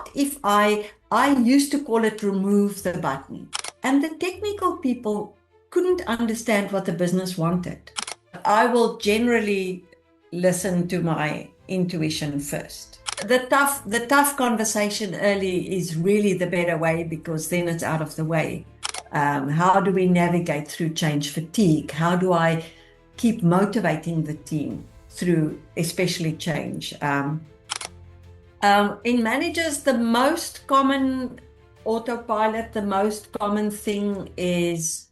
what if I used to call it remove the button, and the technical people couldn't understand what the business wanted. I will generally listen to my intuition first. The tough conversation early is really the better way, because then it's out of the way. How do we navigate through change fatigue? How do I keep motivating the team through especially change? In managers, the most common autopilot, the most common thing is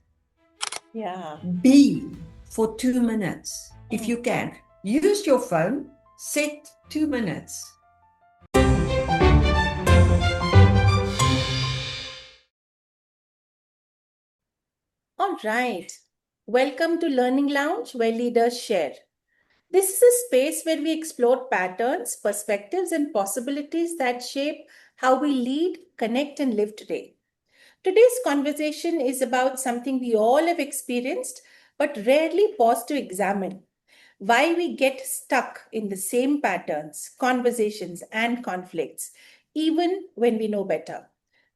be for 2 minutes. If you can, use your phone, set 2 minutes. All right. Welcome to Learning Lounge, where leaders share. This is a space where we explore patterns, perspectives, and possibilities that shape how we lead, connect, and live today. Today's conversation is about something we all have experienced but rarely pause to examine: why we get stuck in the same patterns, conversations, and conflicts, even when we know better.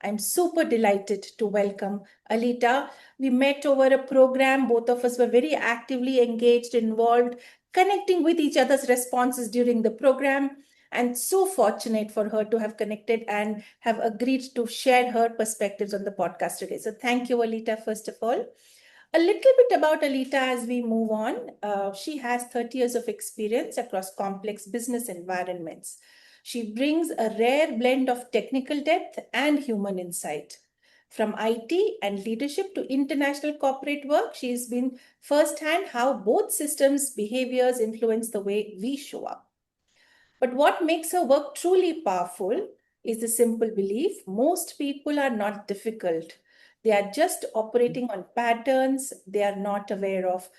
I'm super delighted to welcome Alita. We met over a program. Both of us were very actively engaged, involved, connecting with each other's responses during the program. And so fortunate for her to have connected and have agreed to share her perspectives on the podcast today. So thank you, Alita, first of all. A little bit about Alita as we move on. She has 30 years of experience across complex business environments. She brings a rare blend of technical depth and human insight. From IT and leadership to international corporate work, she's been firsthand how both systems' behaviors influence the way we show up. But what makes her work truly powerful is the simple belief most people are not difficult. They are just operating on patterns they are not aware of.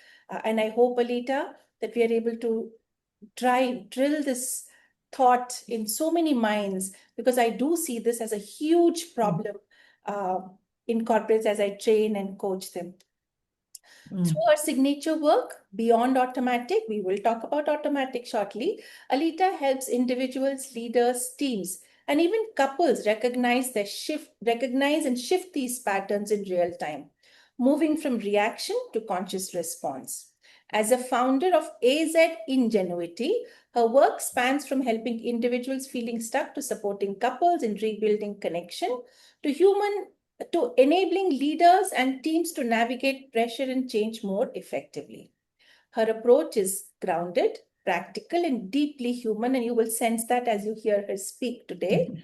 And I hope, Alita, that we are able to drill this thought in so many minds, because I do see this as a huge problem in corporates as I train and coach them. Through her signature work, Beyond Automatic, we will talk about automatic shortly, Alita helps individuals, leaders, teams, and even couples recognize and shift these patterns in real time, moving from reaction to conscious response. As a founder of AZ Ingenuity, her work spans from helping individuals feeling stuck to supporting couples in rebuilding connection to enabling leaders and teams to navigate pressure and change more effectively. Her approach is grounded, practical, and deeply human, and you will sense that as you hear her speak today,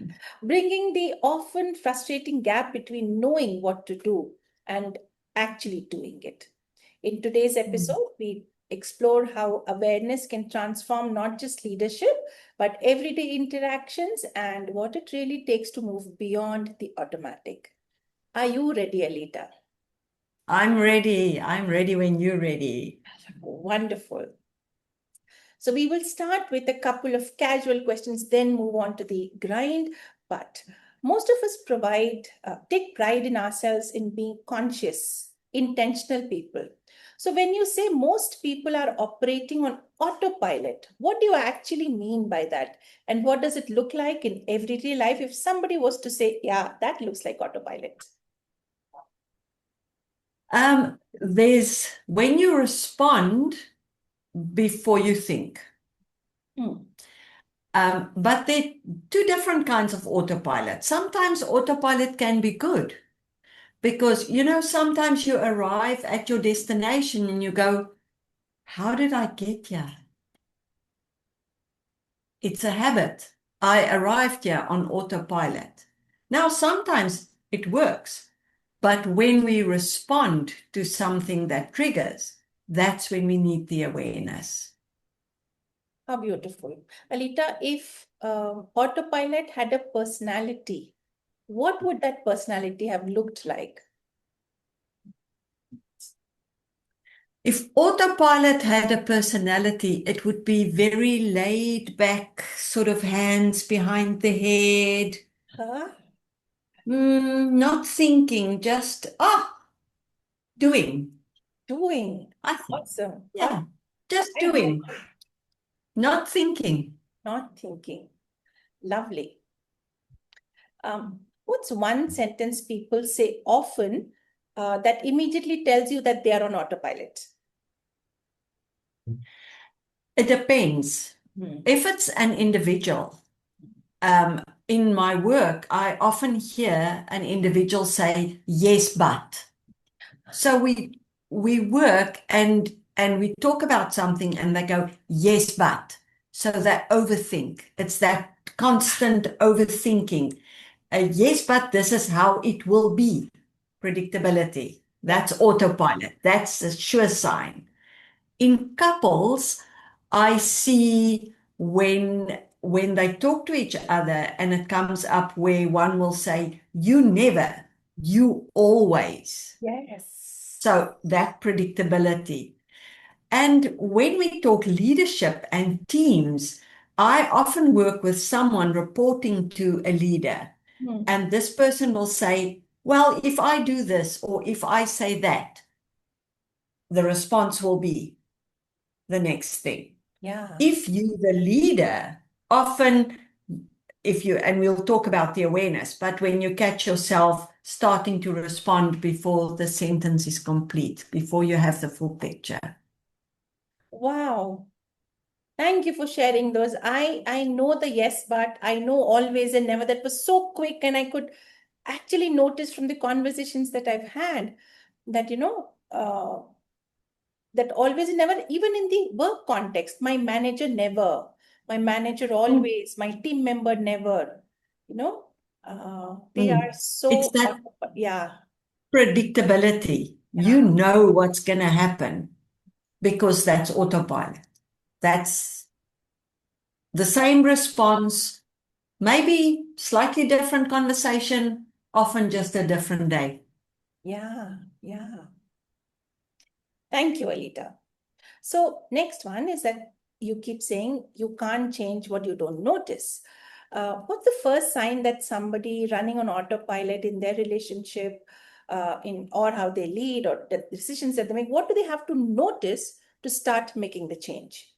bringing the often frustrating gap between knowing what to do and actually doing it. In today's episode, we explore how awareness can transform not just leadership, but everyday interactions and what it really takes to move beyond the automatic. Are you ready, Alita? I'm ready. I'm ready when you're ready. Wonderful. So we will start with a couple of casual questions, then move on to the grind. But most of us take pride in ourselves in being conscious, intentional people. So when you say most people are operating on autopilot, what do you actually mean by that? And what does it look like in everyday life if somebody was to say, yeah, that looks like autopilot? There's when you respond before you think. But there are two different kinds of autopilot. Sometimes autopilot can be good because, sometimes you arrive at your destination and you go, how did I get here? It's a habit. I arrived here on autopilot. Now, sometimes it works, but when we respond to something that triggers, that's when we need the awareness. How beautiful. Alita, if autopilot had a personality, what would that personality have looked like? If autopilot had a personality, it would be very laid back, sort of hands behind the head. Not thinking, just doing. Doing. I think. Awesome. Yeah, just doing. Not thinking. Not thinking. Lovely. What's one sentence people say often that immediately tells you that they are on autopilot? It depends. Hmm. If it's an individual, in my work, I often hear an individual say, yes, but. So we work and we talk about something and they go, yes, but. So they overthink. It's that constant overthinking. Yes, but this is how it will be. Predictability. Yeah. That's autopilot. That's a sure sign. In couples, I see when they talk to each other and it comes up where one will say, you never, you always. Yes. So that predictability. And when we talk leadership and teams, I often work with someone reporting to a leader. Hmm. And this person will say, well, if I do this or if I say that, the response will be the next thing. Yeah. If you, the leader, often, if you, and we'll talk about the awareness, but when you catch yourself starting to respond before the sentence is complete, before you have the full picture. Wow. Thank you for sharing those. I know the yes, but I know always and never. That was so quick, and I could actually notice from the conversations that I've had that that always and never, even in the work context, my manager never, my manager Mm, always, my team member never. You know, they are mm. It's so that yeah, predictability. You yeah, know what's going to happen because that's autopilot. That's the same response, maybe slightly different conversation, often just a different day. yeah, yeah. Thank you, Alita. So next one is that you keep saying you can't change what you don't notice. What's the first sign that somebody running on autopilot in their relationship, in or how they lead or the decisions that they make? What do they have to notice to start making the change?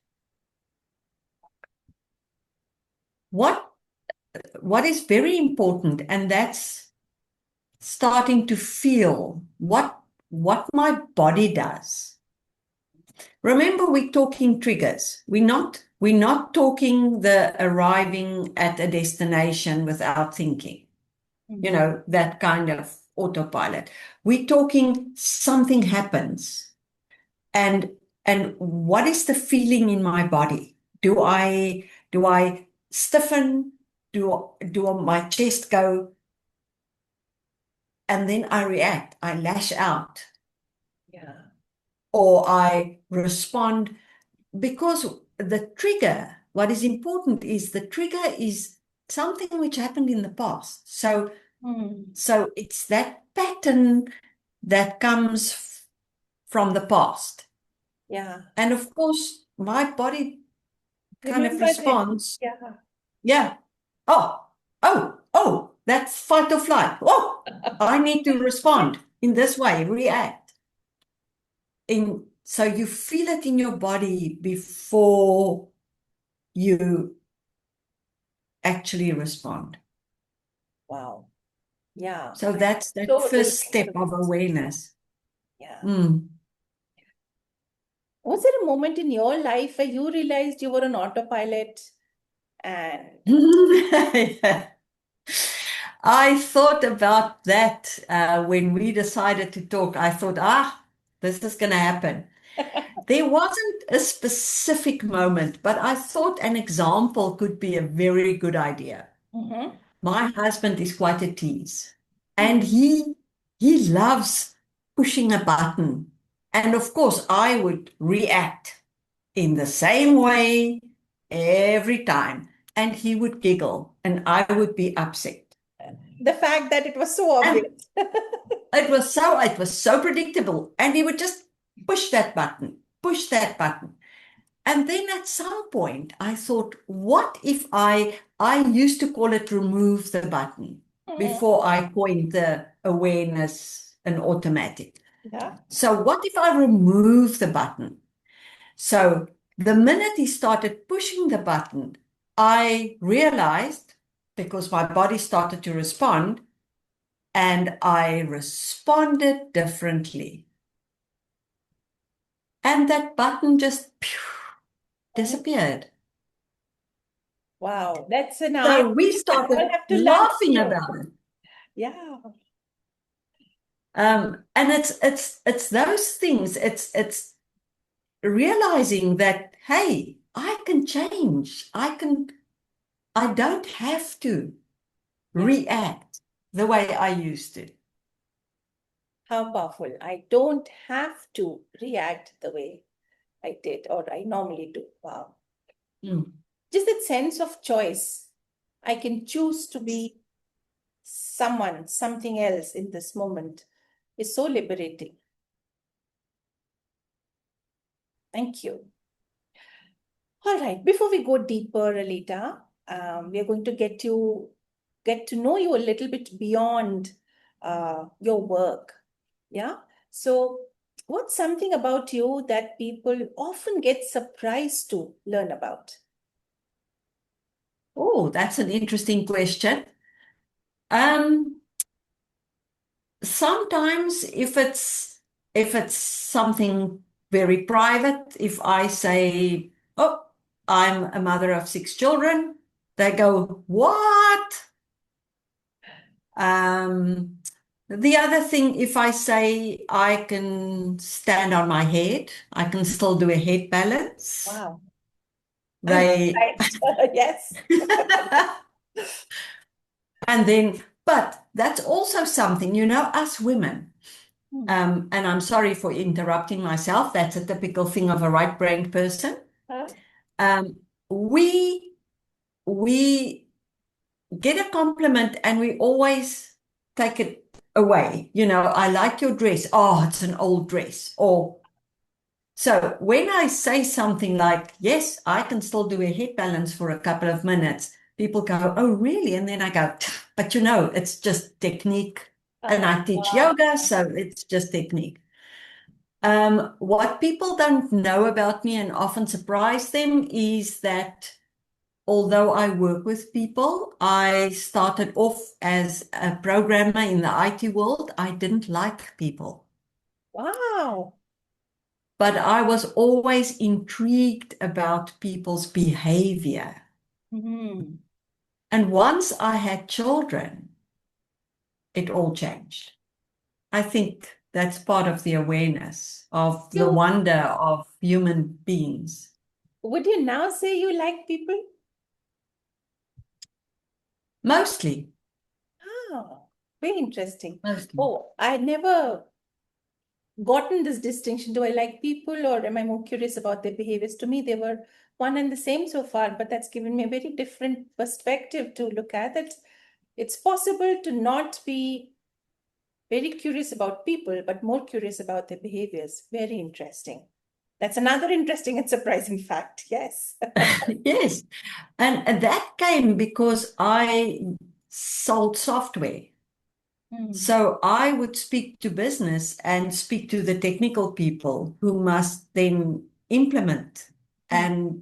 What what is very important, and that's starting to feel what my body does. Remember, we're talking triggers. We're not talking the arriving at a destination without thinking, Mhm. that kind of autopilot. We're talking something happens. And and what is the feeling in my body? Do I stiffen? Do my chest go? And then I react, I lash out, Yeah. or I respond because the trigger, what is important is the trigger is something which happened in the past. So, Hmm. so it's that pattern that comes from the past. Yeah. And of course, my body kind of Remembers it. responds, Yeah. yeah, oh, that's fight or flight. Oh, I need to respond in this way, react. So you feel it in your body before you actually respond. Wow. Yeah. So that's that So first relates step to of this. awareness. Yeah. Mm. Was there a moment in your life where you realized you were on autopilot and I thought about that when we decided to talk. I thought, this is going to happen. There wasn't a specific moment, but I thought an example could be a very good idea. Mhm. My husband is quite a tease, and Hmm. he loves pushing a button. And of course, I would react in the same way every time, and he would giggle, and I would be upset. The fact that it was so And obvious. it was so predictable, and he would just push that button, push that button. And then at some point, I thought, what if I used to call it remove the button Mhm. before I coined the awareness and automatic. Yeah. So what if I remove the button? So the minute he started pushing the button, I realized, because my body started to respond and I responded differently. And that button just disappeared. Wow, that's an eye. So we I'll started have to learn laughing you. about it. Yeah. And it's those things. It's realizing that, hey, I can change. I don't have to Yeah. react the way I used to. How powerful. I don't have to react the way I did or I normally do. Wow. Mm. Just that sense of choice. I can choose to be someone, something else in this moment is so liberating. Thank you. All right. Before we go deeper, Alita, we are going to get to know you a little bit beyond your work. Yeah. So, what's something about you that people often get surprised to learn about? Oh, that's an interesting question. Um, Sometimes if it's something very private, if I say, "Oh, I'm a mother of 6 children," they go, "What?" Um, the other thing, if I say I can stand on my head, I can still do a head balance, Wow. I'm they surprised. Yes. and then, but that's also something, us women. Hmm. And I'm sorry for interrupting myself. That's a typical thing of a right-brained person. Huh? Um, we we get a compliment and we always take it away. I like your dress. Oh, it's an old dress. Or so when I say something like, yes, I can still do a head balance for a couple of minutes, people go, oh, really? And then I go, but it's just technique. And I teach Wow. yoga, so it's just technique. What people don't know about me and often surprise them is that although I work with people, I started off as a programmer in the IT world. I didn't like people, Wow. but I was always intrigued about people's behavior. Hmm. And once I had children, it all changed. I think that's part of the awareness of the You wonder of human beings. would you now say you like people? Mostly, Oh, very interesting. mostly. Oh, I never gotten this distinction. Do I like people or am I more curious about their behaviors? To me, they were one and the same so far, but that's given me a very different perspective to look at it. It's possible to not be very curious about people, but more curious about their behaviors. Very interesting. That's another interesting and surprising fact. Yes. Yes. And that came because I sold software. Hmm. So I would speak to business and speak to the technical people who must then implement. Hmm.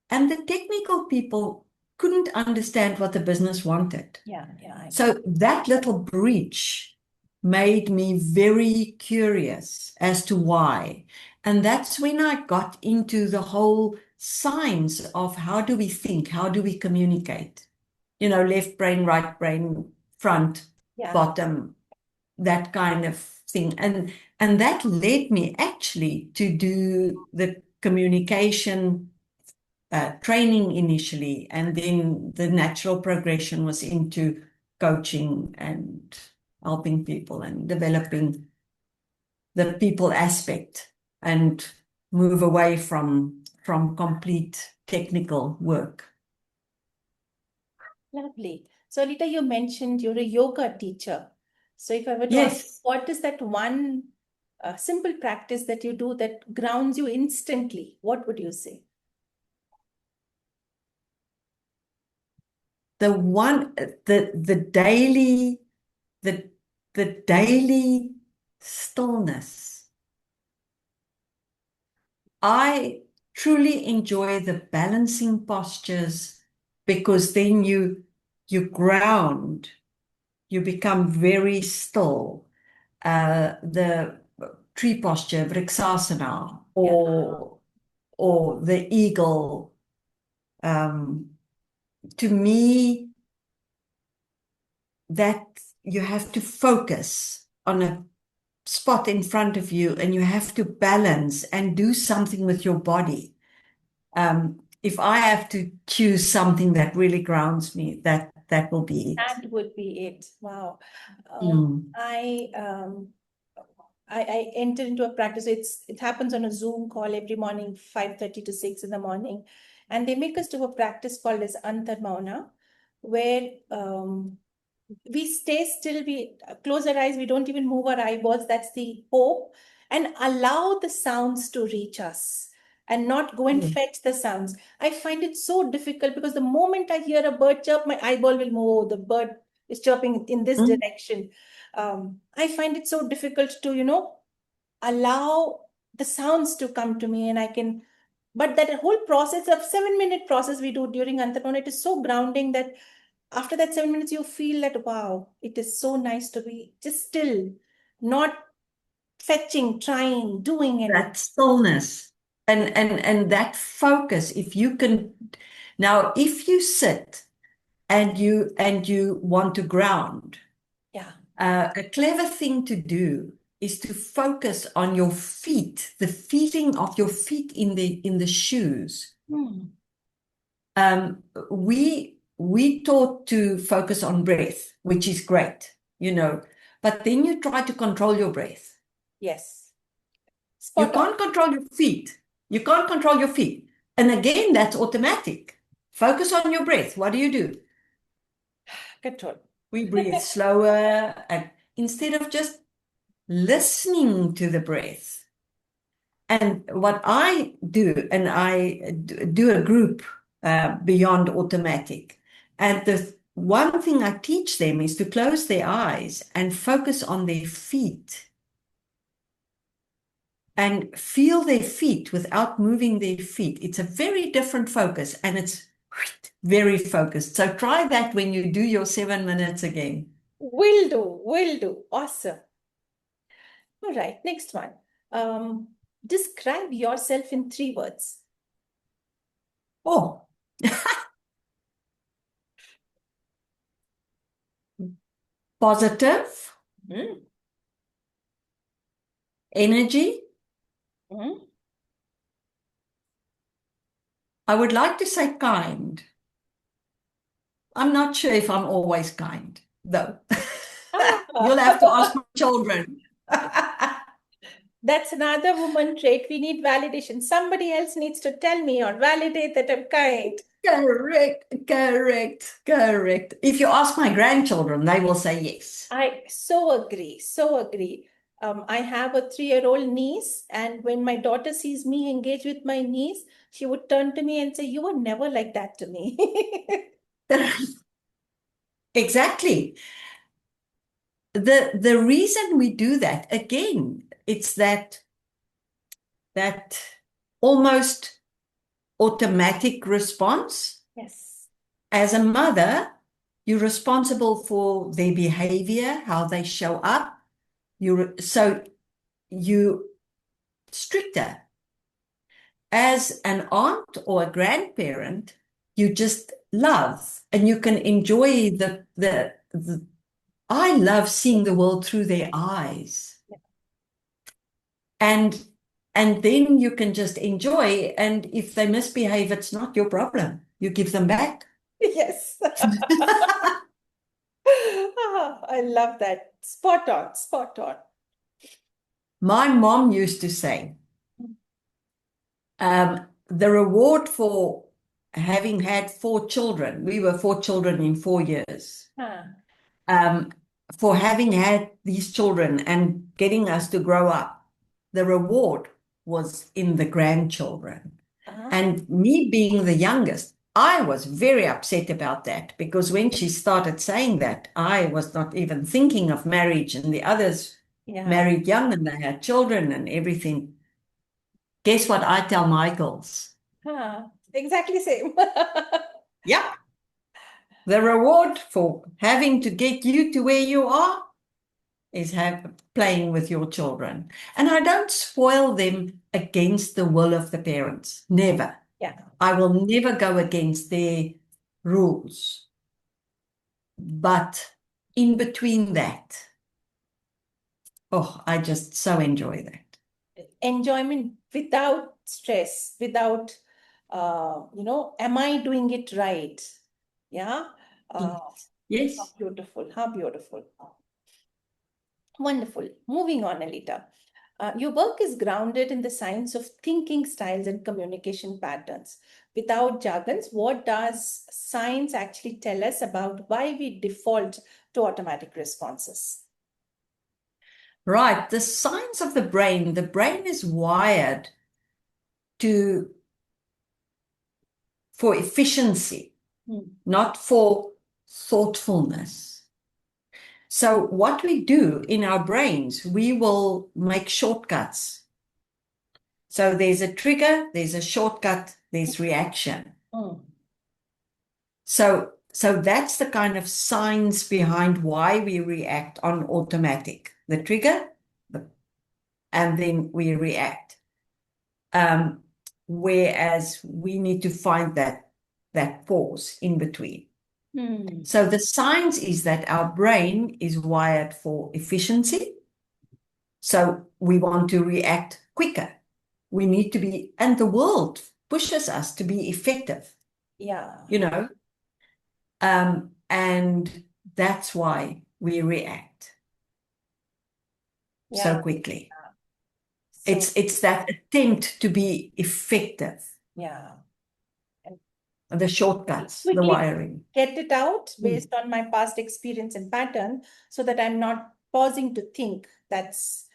And the technical people couldn't understand what the business wanted. Yeah, yeah, I know. So that little breach made me very curious as to why. And that's when I got into the whole science of how do we think, how do we communicate? Left brain, right brain, front, Yeah. bottom, that kind of thing. And that led me actually to do the communication training initially, and then the natural progression was into coaching and helping people and developing the people aspect and move away from complete technical work. Lovely. So, Alita, you mentioned you're a yoga teacher. So, if I were to ask, Yes, what is that one simple practice that you do that grounds you instantly? What would you say? the the the daily stillness. I truly enjoy the balancing postures because then you ground, you become very still. The tree posture, Vriksasana, Yeah. or the eagle. To me, that you have to focus on a spot in front of you and you have to balance and do something with your body. If I have to choose something that really grounds me, that will be it. That would be it. Wow. Um, Mm. I um, I enter into a practice. It happens on a Zoom call every morning, 5:30 to 6 in the morning. And they make us do a practice called as Antarmauna, where we stay still, we close our eyes, we don't even move our eyeballs. That's the hope, and allow the sounds to reach us and not go and Mm. fetch the sounds. I find it so difficult because the moment I hear a bird chirp, my eyeball will move. Oh, the bird is chirping in this Mm. direction. I find it so difficult to, allow the sounds to come to me, and I can. But that whole process of 7-minute process we do during Antarmon, it is so grounding that after that 7 minutes, you feel that, wow, it is so nice to be just still, not fetching, trying, doing anything. That stillness and that focus. If you can now, if you sit and you want to ground, Yeah. a clever thing to do is to focus on your feet, the feeling of your feet in the shoes. Hmm. Um, we taught to focus on breath, which is great, but then you try to control your breath. Yes. You Spot on. can't control your feet. You can't control your feet. And again, that's automatic. Focus on your breath. What do? Control. We breathe slower, and instead of just listening to the breath. And what I do, and I do a group beyond automatic. And the one thing I teach them is to close their eyes and focus on their feet and feel their feet without moving their feet. It's a very different focus and it's very focused. So try that when you do your 7 minutes again. Will do. Will do. Awesome. All right. Next one. Um, Describe yourself in 3 words. Oh, positive, Hmm. energy. Hmm. I would like to say kind. I'm not sure if I'm always kind, though. You'll have to ask my children. That's another woman trait. We need validation. Somebody else needs to tell me or validate that I'm kind. Correct, correct, correct. If you ask my grandchildren, they will say yes. I so agree, so agree. I have a 3-year-old niece, and when my daughter sees me engage with my niece, she would turn to me and say, "You were never like that to me." Exactly. The reason we do that, again, it's that almost automatic response. Yes. As a mother, you're responsible for their behavior, how they show up. So you stricter. As an aunt or a grandparent, you just love and you can enjoy the I love seeing the world through their eyes. And and then you can just enjoy. And if they misbehave, it's not your problem. You give them back. Yes. Ah, I love that. Spot on, spot on. My mom used to say, the reward for having had 4 children, we were 4 children in 4 years, Ah, um, for having had these children and getting us to grow up, the reward was in the grandchildren. ah, And me being the youngest, I was very upset about that because when she started saying that, I was not even thinking of marriage, and the others yeah. married young and they had children and everything. Guess what I tell my girls? Ah, exactly same. Yep. The reward for having to get you to where you are is playing with your children. And I don't spoil them against the will of the parents. Never. Yeah. I will never go against their rules. But in between that, oh, I just so enjoy that. Enjoyment without stress, without, am I doing it right? Yeah. Yes. How beautiful. How beautiful. Wonderful. Moving on, Alita. Your work is grounded in the science of thinking styles and communication patterns. Without jargons, what does science actually tell us about why we default to automatic responses? Right. The science of the brain is wired for efficiency, not for thoughtfulness. So what we do in our brains, we will make shortcuts. So there's a trigger, there's a shortcut, there's reaction. So that's the kind of science behind why we react on automatic. The trigger, and then we react. Whereas we need to find that pause in between. So the science is that our brain is wired for efficiency. So we want to react quicker. We need to be, and the world pushes us to be effective. Yeah. And that's why we react so quickly. It's that attempt to be effective. Yeah. The shortcuts, the wiring. Get it out based on my past experience and pattern so that I'm not pausing to think. That's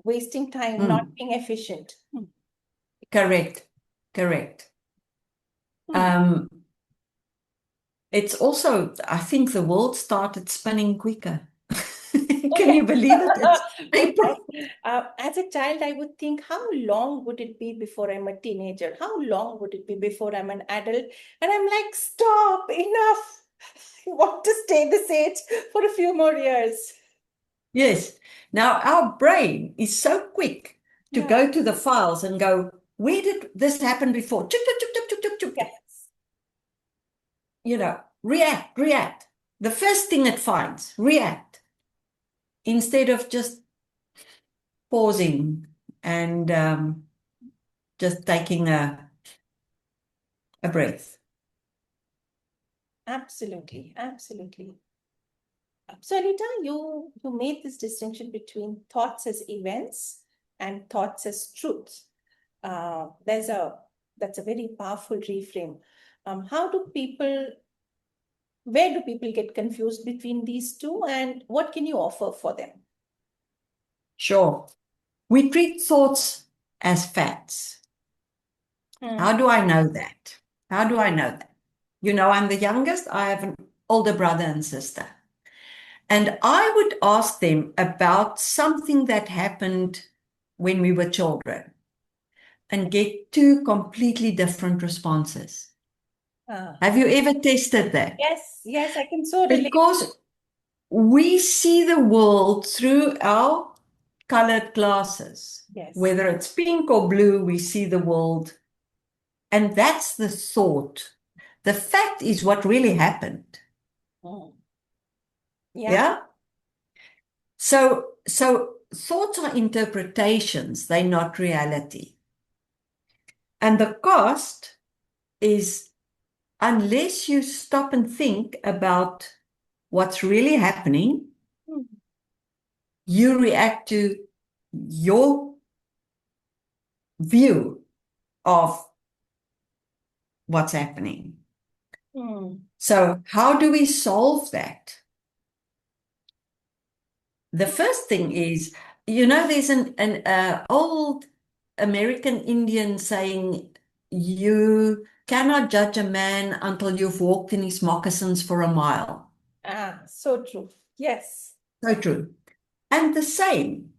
wasting time, not being efficient. Correct. It's also, I think the world started spinning quicker. Can you believe it? It's April. As a child, I would think, how long would it be before I'm a teenager? How long would it be before I'm an adult? And I'm like, stop, enough. I want to stay this age for a few more years. Yes. Now, our brain is so quick to go to the files and go, where did this happen before? Chuk, chuk, chuk, chuk, chuk, chuk. Yes. React. The first thing it finds, react. Instead of just pausing and just taking a breath. Absolutely. So, Alita, you made this distinction between thoughts as events and thoughts as truths. That's a very powerful reframe. Where do people get confused between these two, and what can you offer for them? Sure. We treat thoughts as facts. How do I know that? I'm the youngest. I have an older brother and sister. And I would ask them about something that happened when we were children and get two completely different responses. Have you ever tested that? Yes, I can so relate. Because we see the world through our colored glasses. Yes. Whether it's pink or blue, we see the world. And that's the thought. The fact is what really happened. Yeah? So thoughts are interpretations, they're not reality. And the cost is, unless you stop and think about what's really happening, you react to your view of what's happening. So how do we solve that? The first thing is, there's an old American Indian saying, you cannot judge a man until you've walked in his moccasins for a mile. So true. Yes. So true. And the same,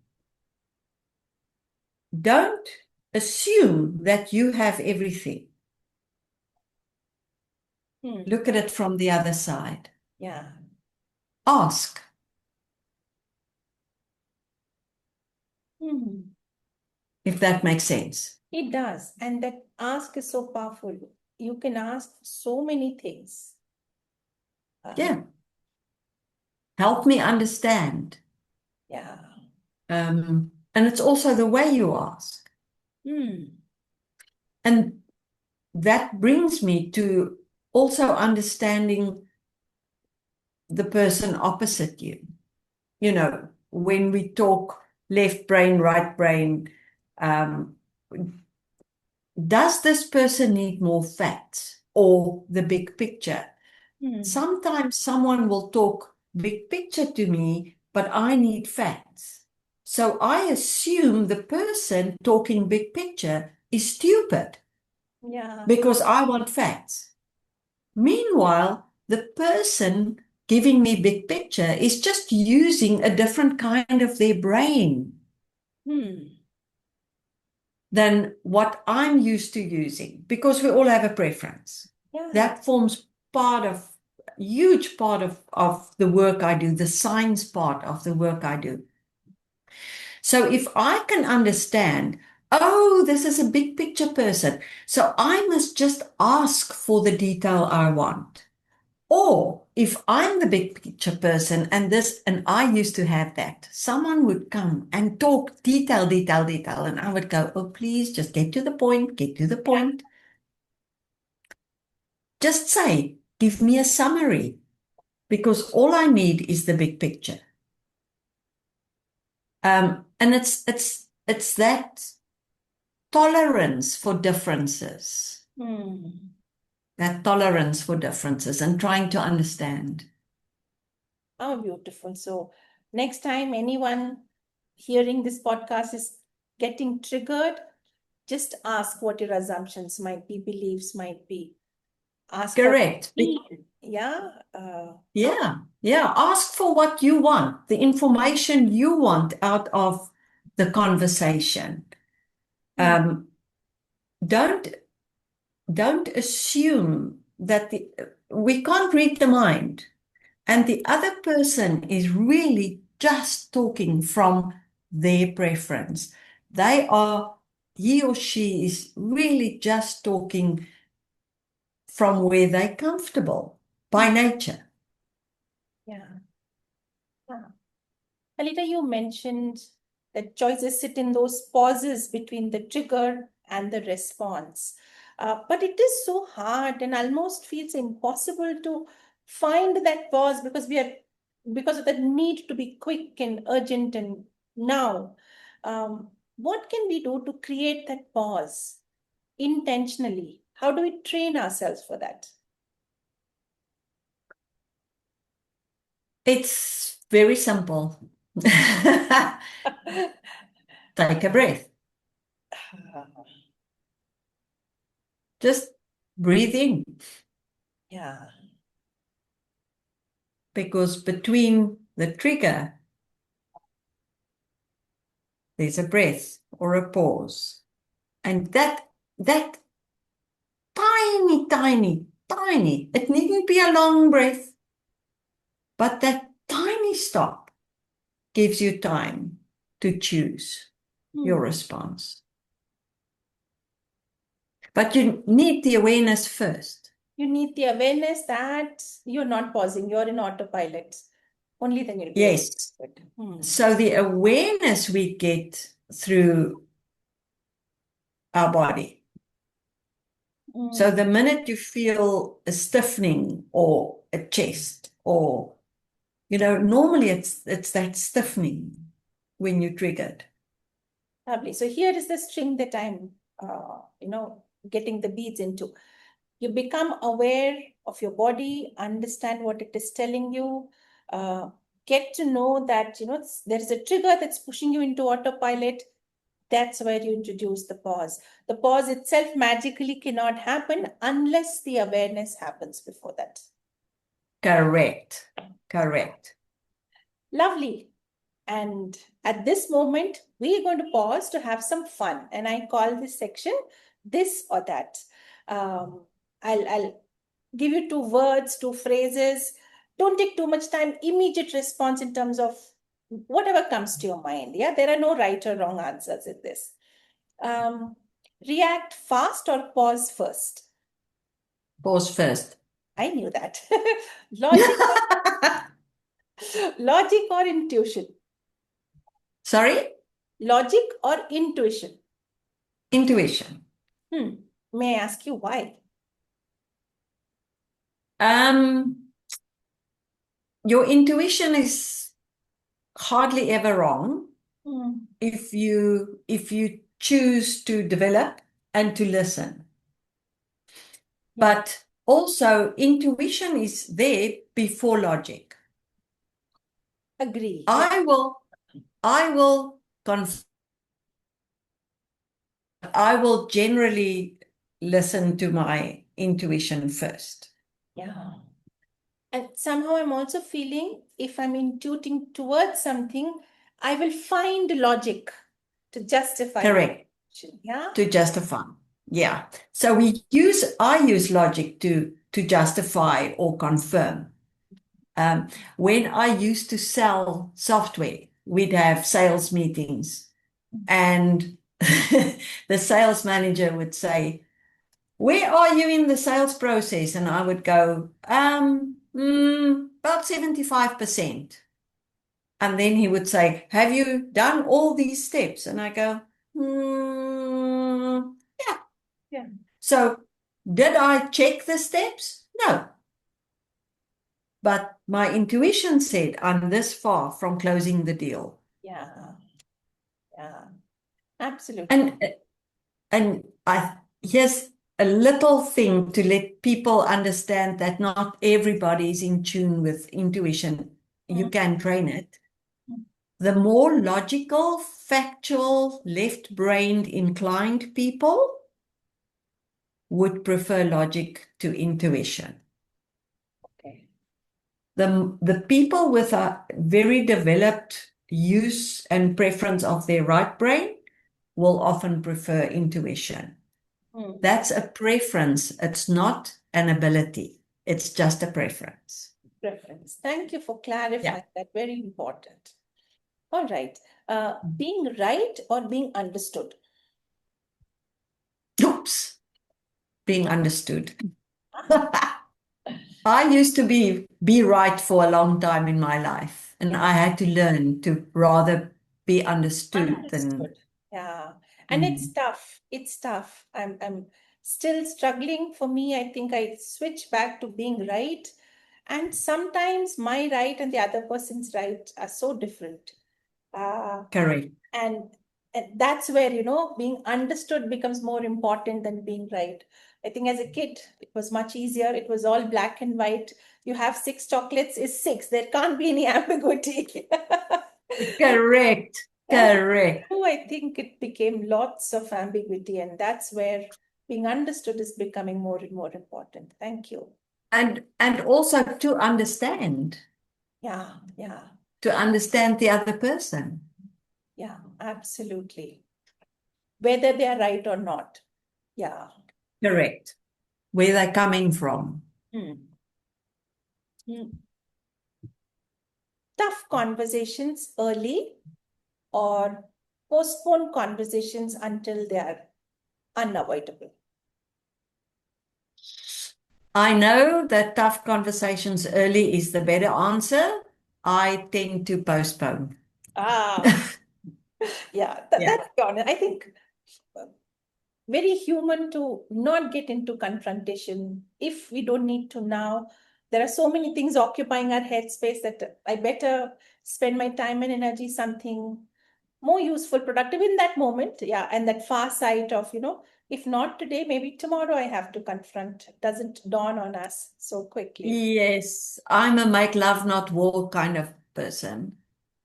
don't assume that you have everything. Look at it from the other side. Yeah. Ask. If that makes sense. It does. And that ask is so powerful. You can ask so many things. Yeah. Help me understand. Yeah. And it's also the way you ask. And that brings me to also understanding the person opposite you. You know, when we talk left brain, right brain, does this person need more facts or the big picture? Sometimes someone will talk big picture to me, but I need facts. So I assume the person talking big picture is stupid. Yeah. Because I want facts. Meanwhile, the person giving me big picture is just using a different kind of their brain than what I'm used to using, because we all have a preference. Yeah. That forms huge part of the work I do, the science part of the work I do. So if I can understand, oh, this is a big picture person, so I must just ask for the detail I want. Or if I'm the big picture person and I used to have that, someone would come and talk detail, and I would go, oh, please just get to the point, get to the point. Just say, give me a summary, because all I need is the big picture. And it's that tolerance for differences. That tolerance for differences and trying to understand. Oh, beautiful. So next time anyone hearing this podcast is getting triggered, just ask what your assumptions might be, beliefs might be. Ask Correct. Yeah. Yeah. Ask for what you want, the information you want out of the conversation. Don't assume that we can't read the mind, and the other person is really just talking from their preference. He or she is really just talking from where they're comfortable by nature. Yeah. Alita, you mentioned that choices sit in those pauses between the trigger and the response. But it is so hard and almost feels impossible to find that pause because of the need to be quick and urgent and now. What can we do to create that pause intentionally? How do we train ourselves for that? It's very simple. Take a breath. Just breathe in. Yeah. Because between the trigger, there's a breath or a pause. And that tiny, it needn't be a long breath, but that tiny stop gives you time to choose your response. But you need the awareness first. You need the awareness that you're not pausing, you're in autopilot. Only then you'll be Yes. So the awareness we get through our body. So the minute you feel a stiffening or a chest or, normally it's that stiffening when you're triggered. Lovely. So here is the string that I'm, getting the beads into. You become aware of your body, understand what it is telling you, get to know that, there is a trigger that's pushing you into autopilot. That's where you introduce the pause. The pause itself magically cannot happen unless the awareness happens before that. Correct. Lovely. And at this moment, we are going to pause to have some fun. And I call this section This or That. I'll give you two words, two phrases. Don't take too much time. Immediate response in terms of whatever comes to your mind. Yeah, there are no right or wrong answers in this. React fast or pause first? Pause first. I knew that. Logic, logic or intuition? Sorry? Logic or intuition? Intuition. May I ask you why? Your intuition is hardly ever wrong if you choose to develop and to listen. But also intuition is there before logic. Agree. I will generally listen to my intuition first. Yeah. And somehow I'm also feeling if I'm intuiting towards something, I will find logic to justify. Correct. Yeah. To justify. Yeah. So I use logic to justify or confirm. When I used to sell software, we'd have sales meetings, and the sales manager would say, "Where are you in the sales process?" And I would go, about 75%. And then he would say, "Have you done all these steps?" And I go, yeah. Yeah. So did I check the steps? No. But my intuition said I'm this far from closing the deal. Yeah. Yeah. Absolutely. And here's a little thing to let people understand that not everybody is in tune with intuition. You can train it. The more logical, factual, left-brained inclined people would prefer logic to intuition. Okay. The people with a very developed use and preference of their right brain will often prefer intuition. That's a preference. It's not an ability. It's just a preference. Preference. Thank you for clarifying that. Very important. All right. Being right or being understood? Oops. Being understood. I used to be right for a long time in my life, and I had to learn to rather be understood than. Yeah. And it's tough. It's tough. I'm still struggling. For me, I think I switch back to being right. And sometimes my right and the other person's right are so different. Correct. And that's where, being understood becomes more important than being right. I think as a kid, it was much easier. It was all black and white. You have 6 chocolates is 6. There can't be any ambiguity. Correct. Correct. So I think it became lots of ambiguity, and that's where being understood is becoming more and more important. Thank you. And also to understand. Yeah, yeah. To understand the other person. Yeah, absolutely. Whether they are right or not. Yeah. Correct. Where they're coming from. Tough conversations early or postpone conversations until they are unavoidable? I know that tough conversations early is the better answer. I tend to postpone. Yeah, that's honest. I think very human to not get into confrontation if we don't need to now. There are so many things occupying our headspace that I better spend my time and energy something more useful, productive in that moment. Yeah, and that far sight of, if not today, maybe tomorrow I have to confront. It doesn't dawn on us so quickly. Yes, I'm a make love, not war kind of person.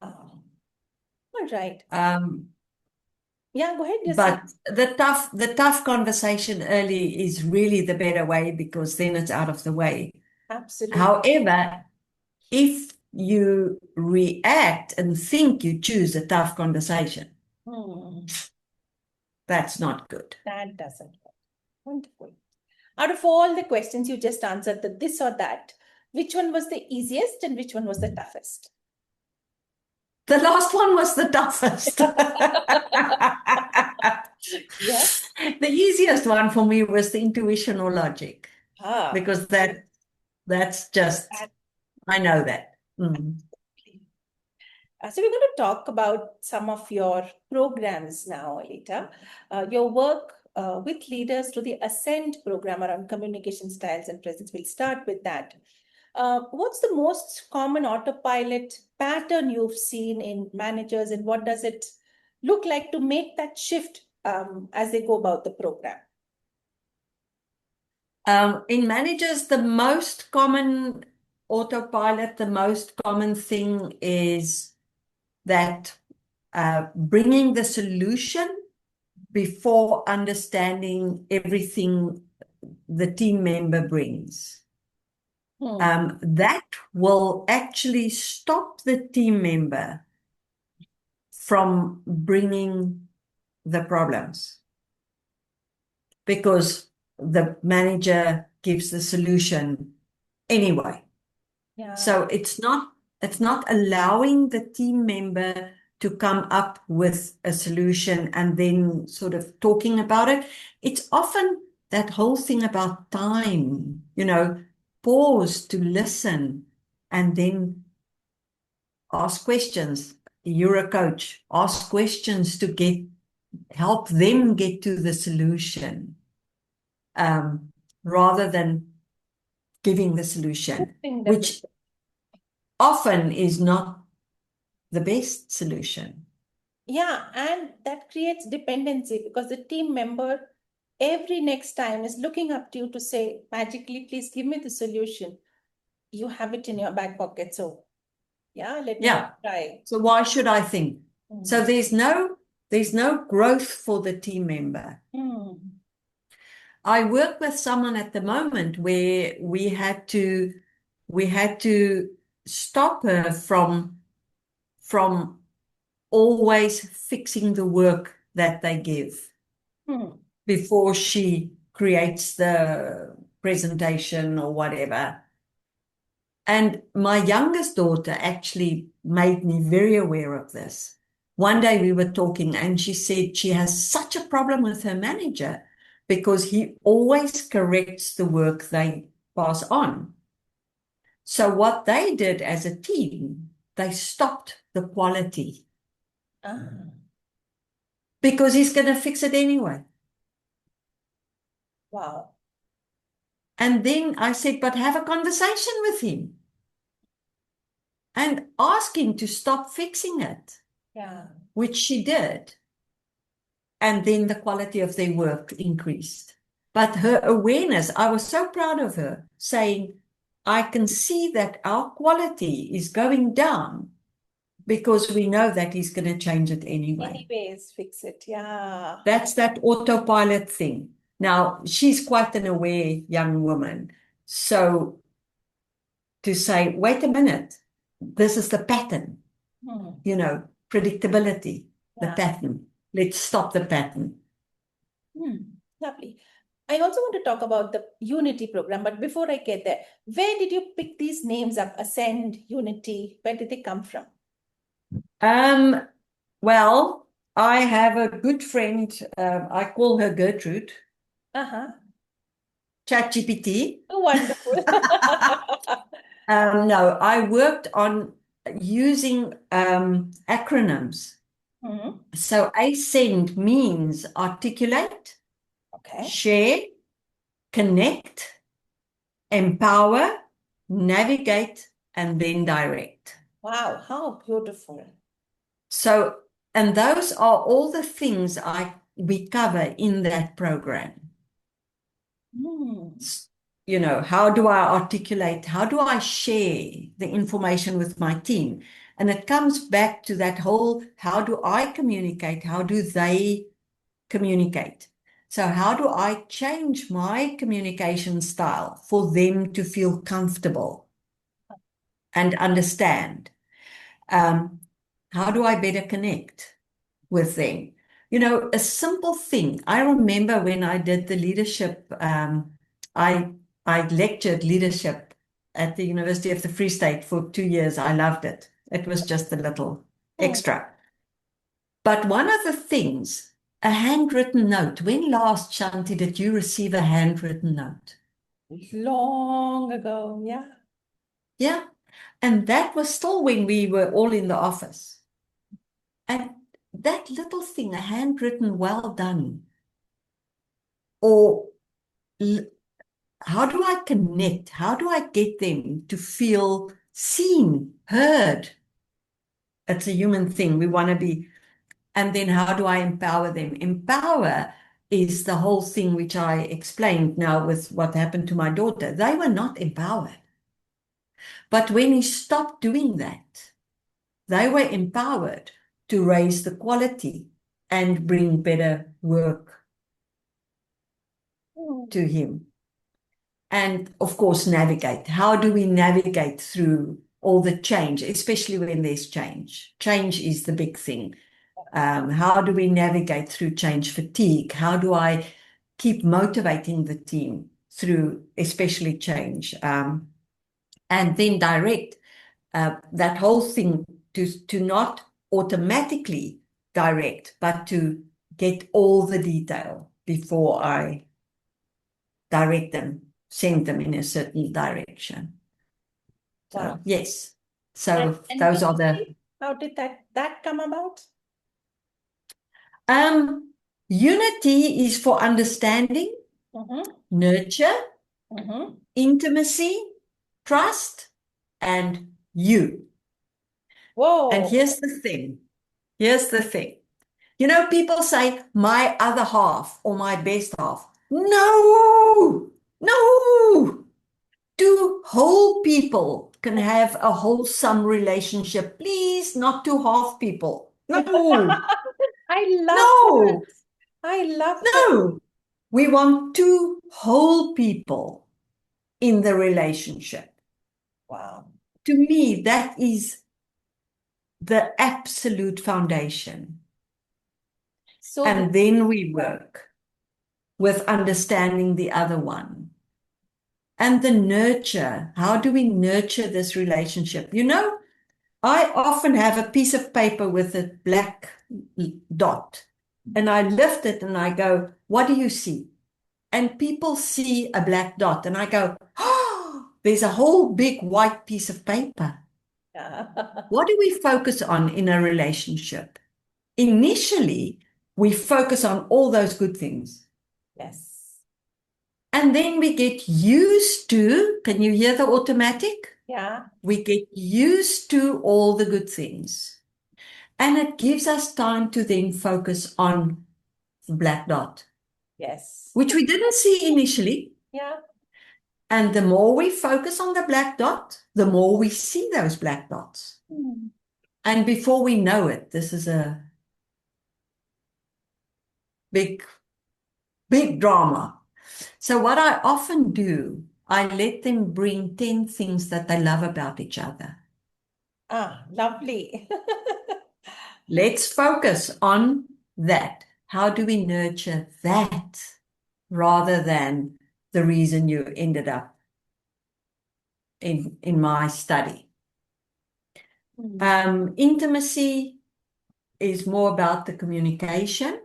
All right. Yeah, go ahead. But the tough conversation early is really the better way because then it's out of the way. Absolutely. However, if you react and think you choose a tough conversation, that's not good. That doesn't work. Wonderful. Out of all the questions you just answered, the this or that, which one was the easiest and which one was the toughest? The last one was the toughest. Yeah. The easiest one for me was the intuition or logic, because that's just, I know that. Mm. So we're going to talk about some of your programs now, Alita. Your work with leaders through the Ascend program around communication styles and presence. We'll start with that. What's the most common autopilot pattern you've seen in managers, and what does it look like to make that shift as they go about the program? In managers, the most common autopilot, the most common thing is that bringing the solution before understanding everything the team member brings. That will actually stop the team member from bringing the problems, because the manager gives the solution anyway. Yeah. So it's not allowing the team member to come up with a solution and then sort of talking about it. It's often that whole thing about time, pause to listen and then ask questions. You're a coach, ask questions to help them get to the solution, rather than giving the solution, which often is not the best solution. Yeah, and that creates dependency because the team member every next time is looking up to you to say, magically, please give me the solution. You have it in your back pocket. So yeah, let me try. So why should I think? So there's no growth for the team member. I work with someone at the moment where we had to stop her from always fixing the work that they give before she creates the presentation or whatever. And my youngest daughter actually made me very aware of this. One day we were talking and she said she has such a problem with her manager because he always corrects the work they pass on. So what they did as a team, they stopped the quality. Because he's going to fix it anyway. Wow. And then I said, but have a conversation with him and ask him to stop fixing it. Yeah. Which she did. And then the quality of their work increased. But her awareness, I was so proud of her, saying, I can see that our quality is going down because we know that he's going to change it anyway. Anyways, fix it. Yeah. That's that autopilot thing. Now, she's quite an aware young woman. So to say, wait a minute, this is the pattern, predictability, the pattern. Let's stop the pattern. Lovely. I also want to talk about the Unity program, but before I get there, where did you pick these names up? Ascend, Unity, where did they come from? Well, I have a good friend, I call her Gertrude. ChatGPT. Oh, wonderful. No, I worked on using acronyms. So ASCEND means articulate, share, connect, empower, navigate, and then direct. Wow, how beautiful. So, and those are all the things we cover in that program. How do I articulate? How do I share the information with my team? And it comes back to that whole, how do I communicate? How do they communicate? So how do I change my communication style for them to feel comfortable and understand? How do I better connect with them? A simple thing. I remember when I did the leadership I lectured leadership at the University of the Free State for 2 years. I loved it. It was just a little extra. But one of the things, a handwritten note. When last, Shanti, did you receive a handwritten note? Long ago, yeah. Yeah. And that was still when we were all in the office. And that little thing, a handwritten, well done, or how do I connect? How do I get them to feel seen, heard? It's a human thing. We want to be. And then how do I empower them? Empower is the whole thing which I explained now with what happened to my daughter. They were not empowered. But when he stopped doing that, they were empowered to raise the quality and bring better work to him. And of course, navigate. How do we navigate through all the change, especially when there's change? Change is the big thing. How do we navigate through change fatigue? How do I keep motivating the team through especially change? And then direct that whole thing to not automatically direct, but to get all the detail before I direct them, send them in a certain direction. So, Wow. yes. So And those are the... how did that come about? Unity is for understanding, nurture, intimacy, trust, and you. Whoa. And here's the thing. Here's the thing. You know, people say my other half or my best half. No, no. Two whole people can have a wholesome relationship. Please, not two half people. No, I love no, that. I love that. no. We want two whole people in the relationship. Wow. To me, that is the absolute foundation. So And then we work with understanding the other one. And the nurture. How do we nurture this relationship? You know, I often have a piece of paper with a black dot, and I lift it and I go, what do you see? And people see a black dot, and I go, oh, there's a whole big white piece of paper. What do we focus on in a relationship? Initially, we focus on all those good things. Yes. And then we get used to, can you hear the automatic? Yeah. We get used to all the good things. And it gives us time to then focus on the black dot. Yes. Which we didn't see initially. Yeah. And the more we focus on the black dot, the more we see those black dots. And before we know it, this is a big drama. So what I often do, I let them bring 10 things that they love about each other. Ah, lovely. Let's focus on that. How do we nurture that rather than the reason you ended up in my study? Intimacy is more about the communication.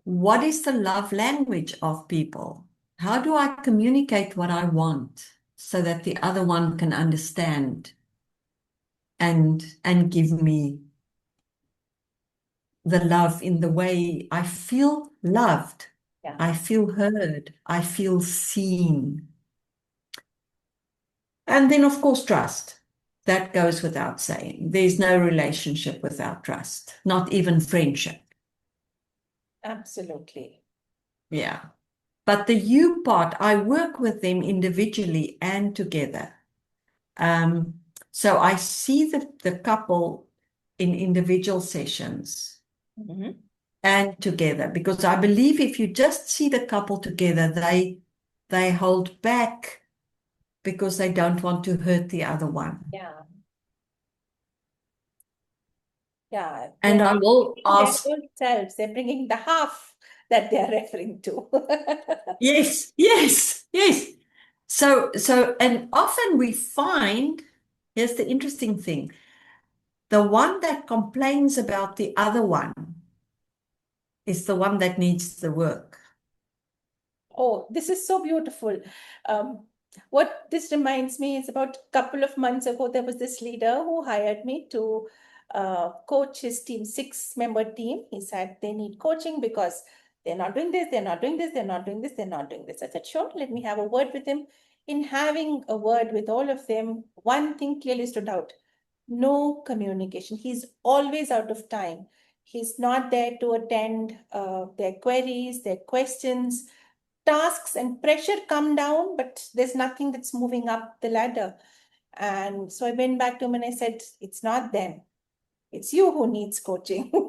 What is the love language of people? How do I communicate what I want so that the other one can understand and give me the love in the way I feel loved, I feel heard, I feel seen. And then, of course, trust. That goes without saying. There's no relationship without trust, not even friendship. Absolutely. Yeah. But the you part, I work with them individually and together. So I see the couple in individual sessions and together, because I believe if you just see the couple together, they hold back because they don't want to hurt the other one. Yeah. Yeah. And I will ask. Their own selves. They're bringing the half that they are referring to. Yes, yes, yes. So, and often we find, here's the interesting thing, the one that complains about the other one is the one that needs the work. Oh, this is so beautiful. Um, what this reminds me is about a couple of months ago, there was this leader who hired me to coach his team, 6-member team. He said they need coaching because they're not doing this, they're not doing this, they're not doing this, they're not doing this. I said, sure, let me have a word with him. In having a word with all of them, one thing clearly stood out: no communication. He's always out of time. He's not there to attend their queries, their questions. Tasks and pressure come down, but there's nothing that's moving up the ladder. And so I went back to him and I said, it's not them. It's you who needs coaching. He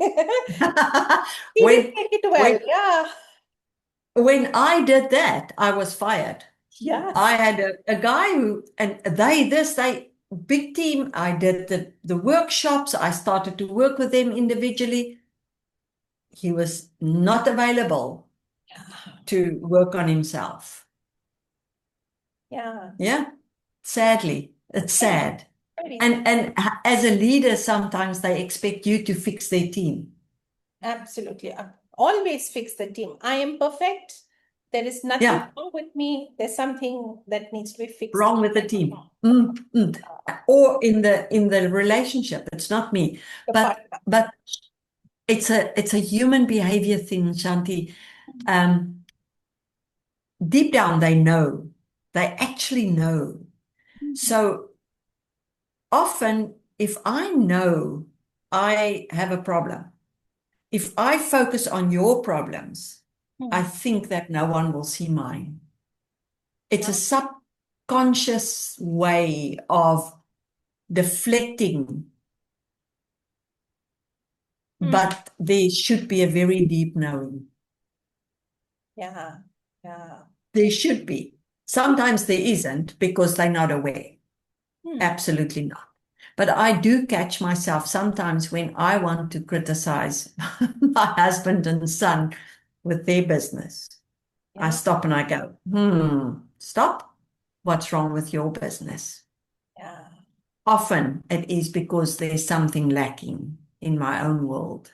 did When, take it well. when, Yeah. when I did that, I was fired. I Yes. had a guy who, and they, big team. I did the workshops. I started to work with them individually. He was not available to work on himself. Yeah. Yeah, sadly, it's Very, sad. very sad. And as a leader, sometimes they expect you to fix their team. Absolutely. Always fix the team. I am perfect. There is nothing Yeah, wrong with me. There's something that needs to be fixed. wrong with the team. Or in the relationship, it's not me. The But partner. but it's a human behavior thing, Shanti. Deep down, they know. They actually know. So often, if I know I have a problem, if I focus on your problems, I Hmm. think that no one will see mine. It's a Yeah. subconscious way of deflecting, Hmm. but there should be a very deep knowing. Yeah. Yeah. There should be. Sometimes there isn't because they're not aware. Hmm. Absolutely not. But I do catch myself sometimes when I want to criticize my husband and son with their business. I Yeah. stop and I go, stop. What's wrong with your business? Yeah. Often it is because there's something lacking in my own world.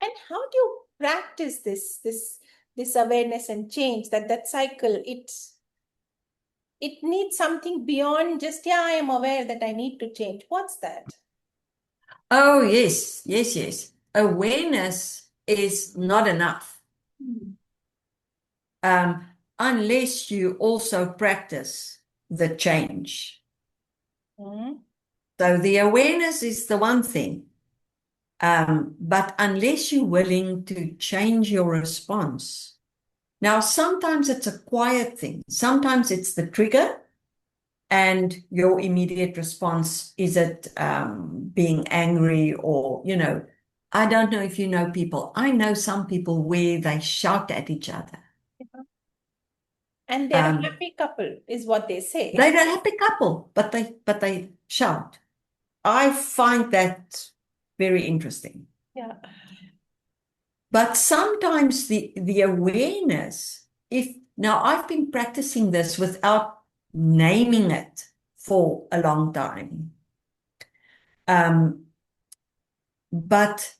And how do you practice this awareness and change, that cycle? It needs something beyond just, yeah, I am aware that I need to change. What's that? Oh, yes, yes, yes. Awareness is not enough Hmm. um, unless you also practice the change. Hmm. So the awareness is the one thing. But unless you're willing to change your response, now sometimes it's a quiet thing, sometimes it's the trigger, and your immediate response is it being angry or, I don't know if you know people. I know some people where they shout at each other. And they're a Um, happy couple, is what they say. they're a happy couple, but they shout. I find that very interesting. Yeah. But sometimes the awareness, if now I've been practicing this without naming it for a long time. But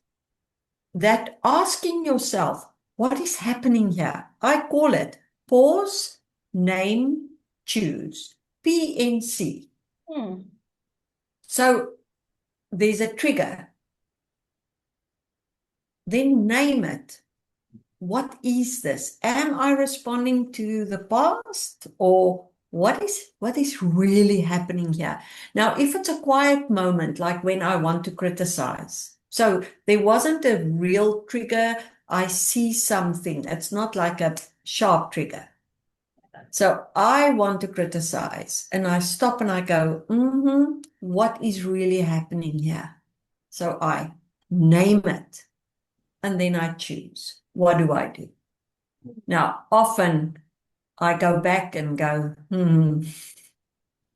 that asking yourself, what is happening here? I call it pause, name, choose, PNC. Hmm. So there's a trigger, then name it. What is this? Am I responding to the past, or what is really happening here? Now, if it's a quiet moment, like when I want to criticize, so there wasn't a real trigger, I see something. It's not like a sharp trigger. So I want to criticize, and I stop and I go, what is really happening here? So I name it, and then I choose. What do I do? Now, often I go back and go,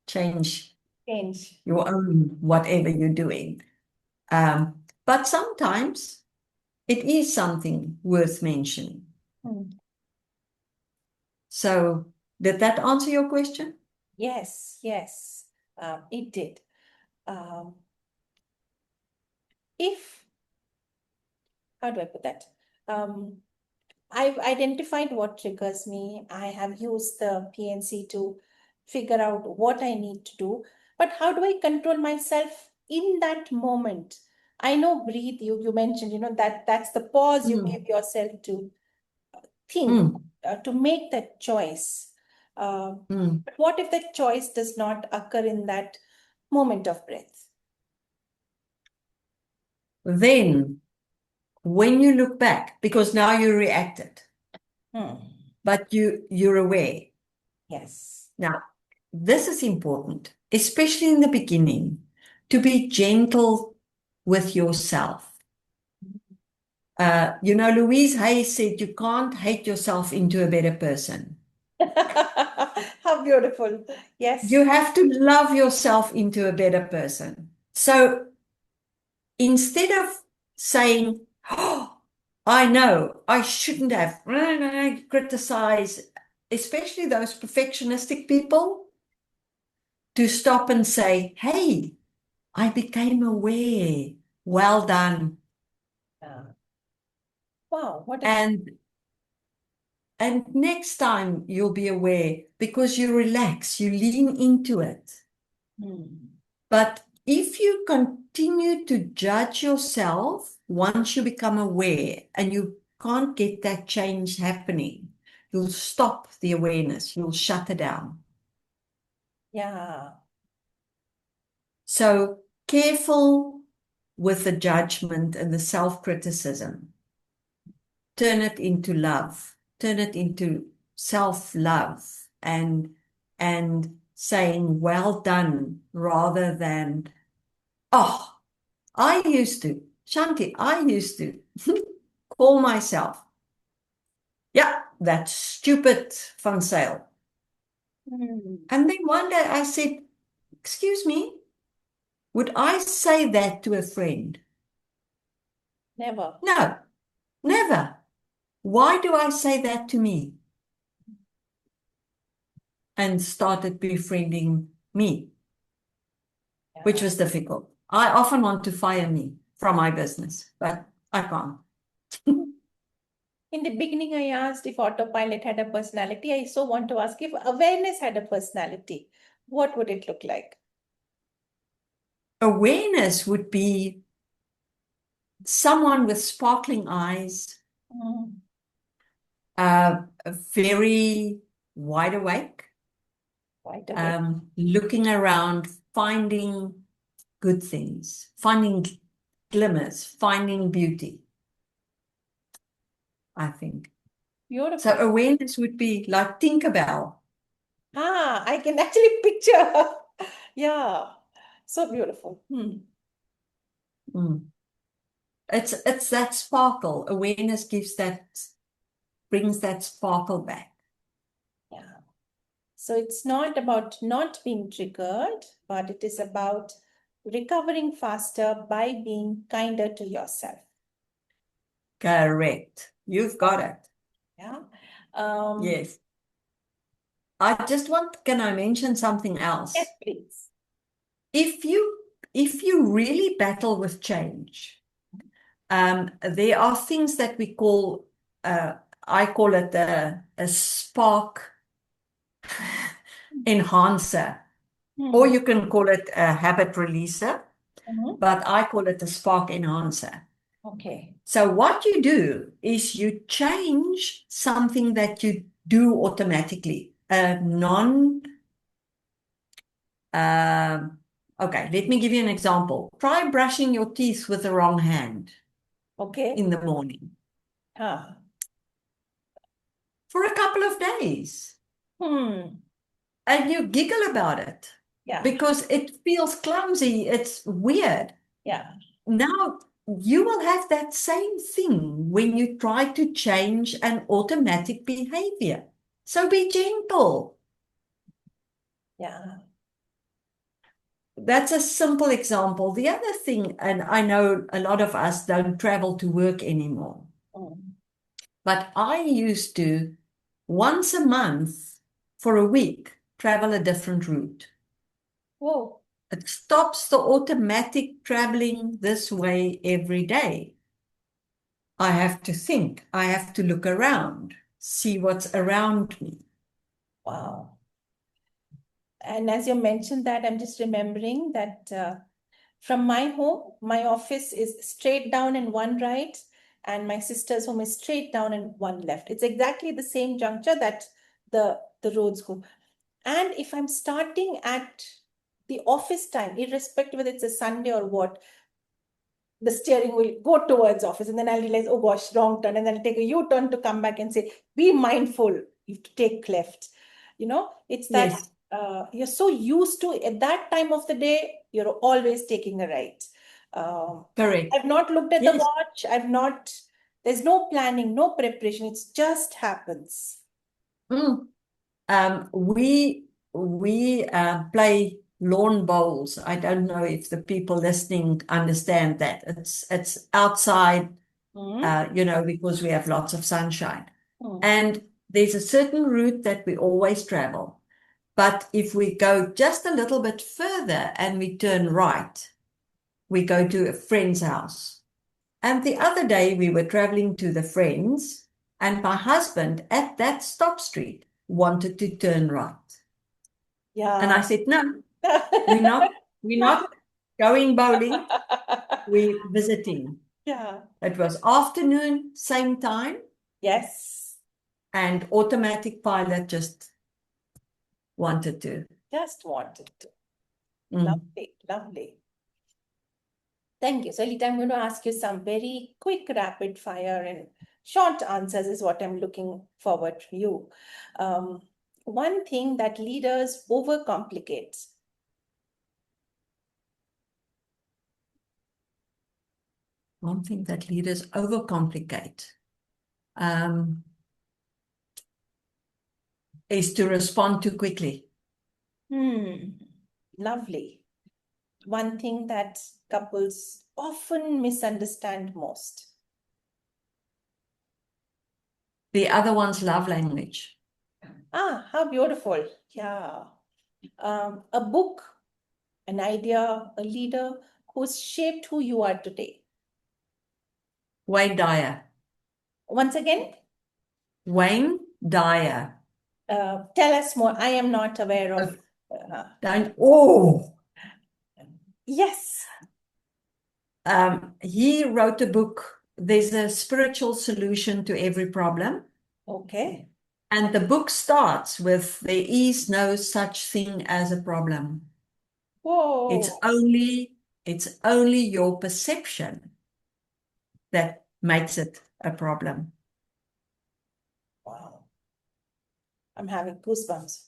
change Change. your own whatever you're doing. But sometimes it is something worth mentioning. So, did that answer your question? Yes, yes, it did. If, how do I put that? I've identified what triggers me. I have used the PNC to figure out what I need to do. But how do I control myself in that moment? I know breathe, you mentioned, that's the pause you give yourself to think, to make that choice. But what if that choice does not occur in that moment of breath? Then, when you look back, because now you reacted, but you're aware. Yes. Now, this is important, especially in the beginning, to be gentle with yourself. Louise Hay said you can't hate yourself into a better person. How beautiful. Yes. You have to love yourself into a better person. So instead of saying, oh, I know, I shouldn't have criticize, especially those perfectionistic people, to stop and say, hey, I became aware. Well done. Wow, what a And next time you'll be aware because you relax, you lean into it. But if you continue to judge yourself once you become aware and you can't get that change happening, you'll stop the awareness, you'll shut it down. Yeah. So careful with the judgment and the self-criticism. Turn it into love, turn it into self-love and saying well done rather than, oh, I used to call myself, yeah, that stupid fun sale. And then one day I said, excuse me, would I say that to a friend? Never. No, never. Why do I say that to me? And started befriending me, which was difficult. I often want to fire me from my business, but I can't. In the beginning, I asked if Autopilot had a personality. I so want to ask if awareness had a personality. What would it look like? Awareness would be someone with sparkling eyes, very wide awake, looking around, finding good things, finding glimmers, finding beauty, I think. Beautiful. So awareness would be like Tinkerbell. I can actually picture. Yeah, so beautiful. It's that sparkle. Awareness brings that sparkle back. Yeah. So it's not about not being triggered, but it is about recovering faster by being kinder to yourself. Correct. You've got it. Yeah. Yes. Can I mention something else? Yes, please. If you really battle with change, there are things that we call, I call it a spark enhancer, or you can call it a habit releaser, but I call it a spark enhancer. Okay. So what you do is you change something that you do automatically, okay, let me give you an example. Try brushing your teeth with the wrong hand in the morning for a couple of days. And you giggle about it because it feels clumsy. It's weird. Yeah. Now you will have that same thing when you try to change an automatic behavior. So be gentle. Yeah. that's a simple example. The other thing, and I know a lot of us don't travel to work anymore, but I used to once a month for a week travel a different route. Whoa. It stops the automatic traveling this way every day. I have to think, I have to look around, see what's around me. Wow. And as you mentioned that, I'm just remembering that from my home, my office is straight down and one right, and my sister's home is straight down and one left. It's exactly the same juncture that the roads go. And if I'm starting at the office time, irrespective whether it's a Sunday or what, the steering will go towards office, and then I'll realize, oh gosh, wrong turn, and then I'll take a U-turn to come back and say, be mindful, you have to take left. It's that Yes, you're so used to at that time of the day, you're always taking a right. correct. I've not looked at the Yes. watch. There's no planning, no preparation. It just happens. Mm. We play lawn bowls. I don't know if the people listening understand that. It's outside, Mm. because we have lots of sunshine. Mm. And there's a certain route that we always travel. But if we go just a little bit further and we turn right, we go to a friend's house. And the other day we were traveling to the friends, and my husband at that stop street wanted to turn right. And Yeah. I said, no, we're not going bowling, we're visiting. Yeah. It was afternoon, same time, Yes. and automatic pilot just wanted to. Just wanted to. Mm. Lovely, lovely. Thank you. So, Alita, I'm going to ask you some very quick, rapid fire and short answers is what I'm looking forward to you. One thing that leaders overcomplicate. One thing that leaders overcomplicate is to respond too quickly. Lovely. One thing that couples often misunderstand most. The other one's love language. Ah, how beautiful. Yeah. A book, an idea, a leader who's shaped who you are today. Wayne Dyer. Once again, Wayne Dyer. tell us more. I am not aware of. Yes. He wrote a book. There's a spiritual solution to every problem. Okay. And the book starts with, there is no such thing as a problem. Whoa. It's only your perception that makes it a problem. Wow. I'm having goosebumps.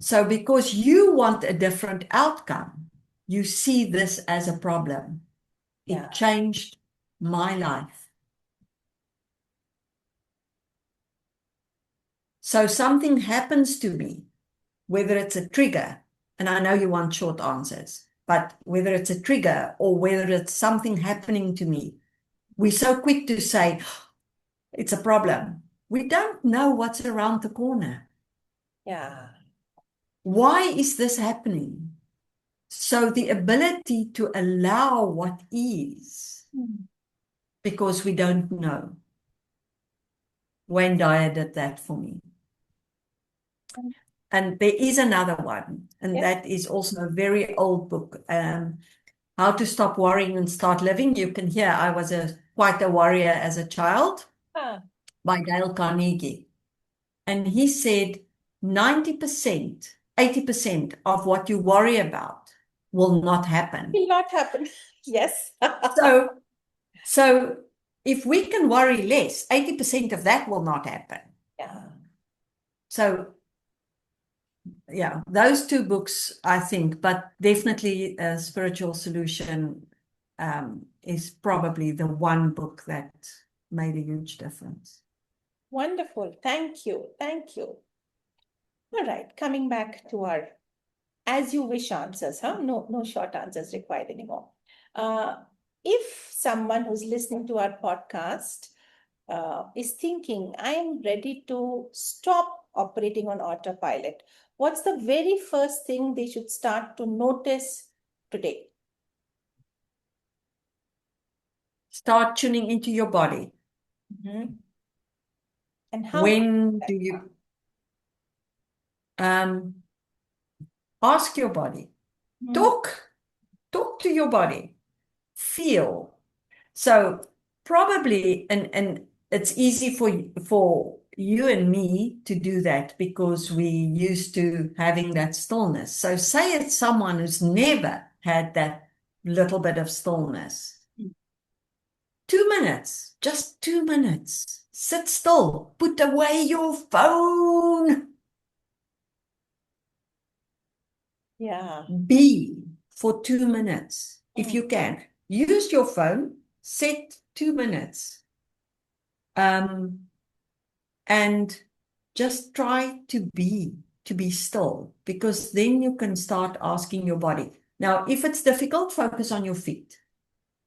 So because you want a different outcome, you see this as a problem. Yeah. It changed my life. So something happens to me, whether it's a trigger, and I know you want short answers, but whether it's a trigger or whether it's something happening to me, we're so quick to say, it's a problem. We don't know what's around the corner. Yeah. Why is this happening? So the ability to allow what is, because we don't know. Wayne Dyer did that for me. And there is another one, and that is also a very old book, How to Stop Worrying and Start Living. You can hear I was quite a worrier as a child, by Dale Carnegie. And he said 90%, 80% of what you worry about will not happen. Will not happen. Yes. So if we can worry less, 80% of that will not happen. Yeah. So yeah, those two books, I think, but definitely a Spiritual Solution is probably the one book that made a huge difference. Wonderful. Thank you. Thank you. All right. Coming back to our as you wish answers, huh? No short answers required anymore. If someone who's listening to our podcast is thinking, I'm ready to stop operating on autopilot, what's the very first thing they should start to notice today? Start tuning into your body. Mm-hmm. And how? When do you ask your body? Mm-hmm. Talk to your body. Feel. So probably, and it's easy for you and me to do that because we used to having that stillness. So say it's someone who's never had that little bit of stillness. 2 minutes, just 2 minutes. Sit still. Put away your phone. Yeah. Be for 2 minutes. If you can, use your phone, set 2 minutes. And just try to be still, because then you can start asking your body. Now, if it's difficult, focus on your feet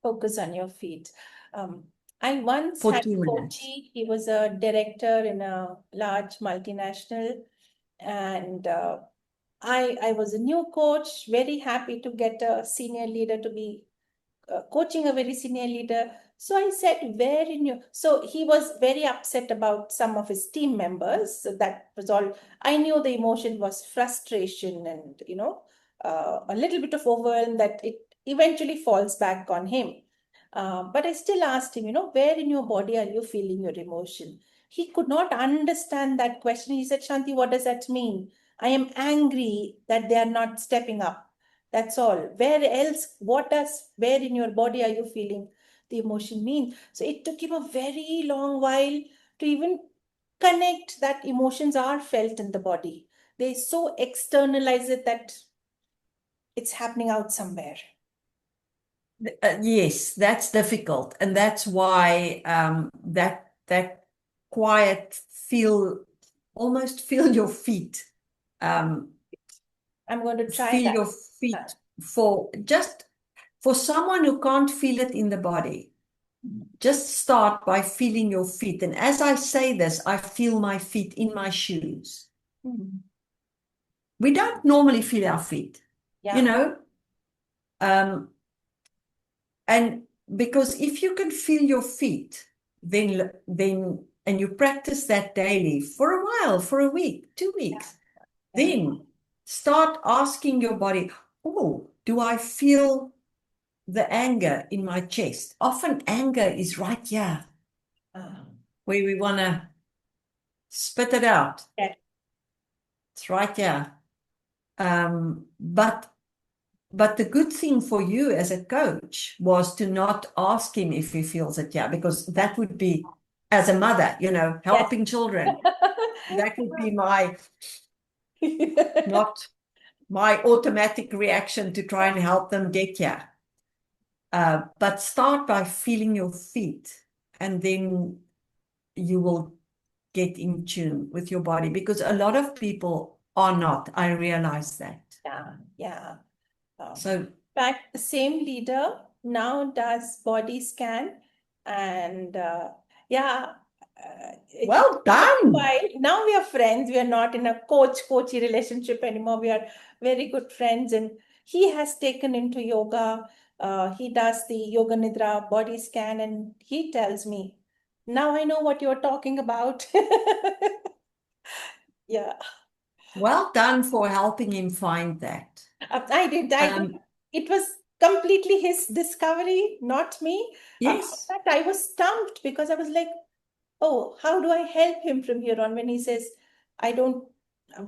Focus on your feet. I once for had a 2 minutes. coachee. He was a director in a large multinational, and I was a new coach, very happy to get a senior leader to be coaching a very senior leader. So I said, where in your, so he was very upset about some of his team members. So that was all. I knew the emotion was frustration and, a little bit of overwhelm that it eventually falls back on him. But I still asked him, where in your body are you feeling your emotion? He could not understand that question. He said, Shanti, what does that mean? I am angry that they are not stepping up. That's all. Where else, where in your body are you feeling the emotion mean? So it took him a very long while to even connect that emotions are felt in the body. They so externalize it that it's happening out somewhere. Yes, that's difficult, and that's why that quiet almost feel your feet. I'm going to try Feel that. your feet for someone who can't feel it in the body. Just start by feeling your feet. And as I say this, I feel my feet in my shoes. Mm. We don't normally feel our feet, Yeah. and because if you can feel your feet, then and you practice that daily for a while, for a week, 2 weeks, Yeah. then start asking your body, oh, do I feel the anger in my chest? Often anger is right here, where we want to spit it out. Yeah. It's right here. But the good thing for you as a coach was to not ask him if he feels it, yeah, because that would be, as a mother, Yes. helping children. That would be not my automatic reaction to try and help them get here. But start by feeling your feet, and then you will get in tune with your body, because a lot of people are not. I realize that. Yeah. Yeah. So, In fact, the same leader now does body scan, and yeah, it well took a done. while. Now we are friends. We are not in a coach-coachy relationship anymore. We are very good friends, and he has taken into yoga. He does the yoga nidra body scan, and he tells me, now I know what you're talking about. Yeah. Well done for helping him find that. I did. It was completely his discovery, not me. In Yes. fact, I was stumped because I was like, oh, how do I help him from here on when he says, I don't, I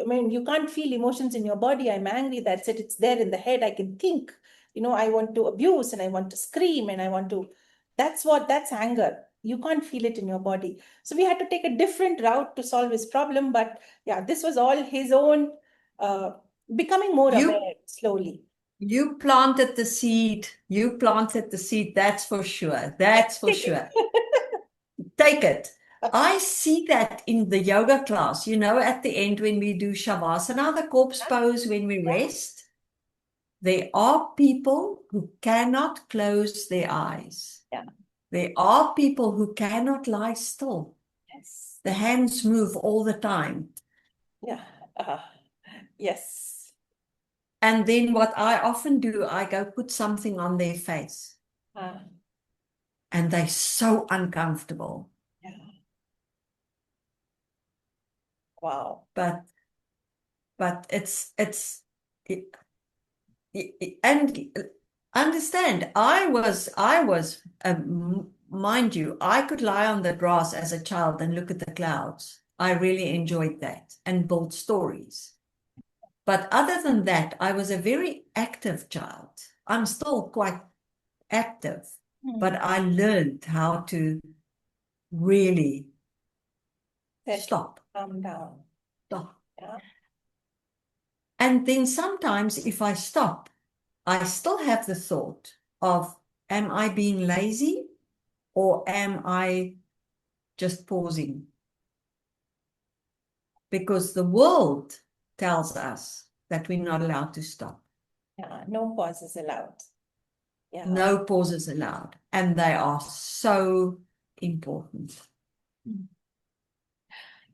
mean, you can't feel emotions in your body. I'm angry. That's it. It's there in the head. I can think, I want to abuse and I want to scream and I want to, that's anger. You can't feel it in your body. So we had to take a different route to solve his problem. But yeah, this was all his own, uh, becoming more You aware slowly. you planted the seed. You planted the seed, that's for sure. That's for Take sure. it. Take it. I see that in the yoga class, at the end when we do Shavasana, the corpse pose when we rest, there are people who cannot close their eyes. Yeah. There are people who cannot lie still. Yes. The hands move all the time. Yeah. Yes. And then what I often do, I go put something on their face. And they're so uncomfortable. Yeah. Wow. But and understand, I was, mind you, I could lie on the grass as a child and look at the clouds. I really enjoyed that and build stories. But other than that, I was a very active child. I'm still quite active, but I learned how to really stop. Calm down. Stop. Yeah. And then sometimes if I stop, I still have the thought of, am I being lazy or am I just pausing? Because the world tells us that we're not allowed to stop. Yeah. No pauses allowed. Yeah. No pauses allowed. And they are so important.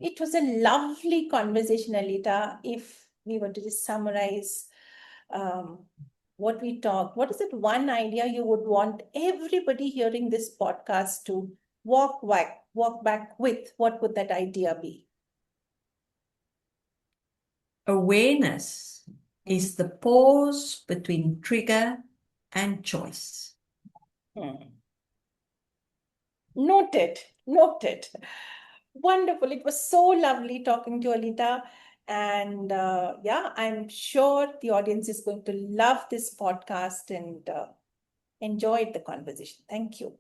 It was a lovely conversation, Alita. If we were to just summarize what we talked, what is it one idea you would want everybody hearing this podcast to walk back with? What would that idea be? Awareness is the pause between trigger and choice. Noted. Wonderful. It was so lovely talking to Alita. And yeah, I'm sure the audience is going to love this podcast and enjoy the conversation. Thank you.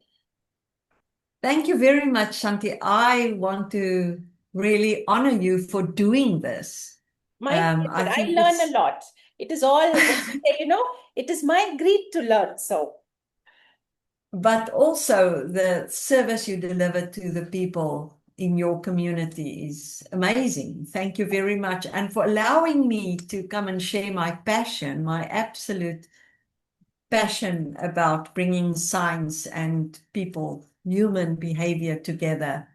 Thank you very much, Shanti. I want to really honor you for doing this. I learn a lot. It is all, it is my greed to learn. So, but also the service you deliver to the people in your community is amazing. Thank you very much. And for allowing me to come and share my passion, my absolute passion about bringing science and people, human behavior together.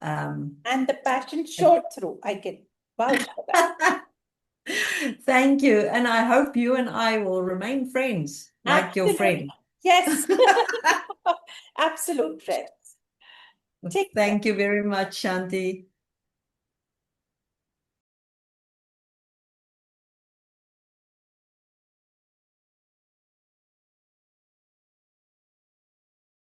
And the passion showed through. I can vouch for that. Thank you. And I hope you and I will remain friends, like your friend. Yes. Absolute friends. Thank you very much, Shanti.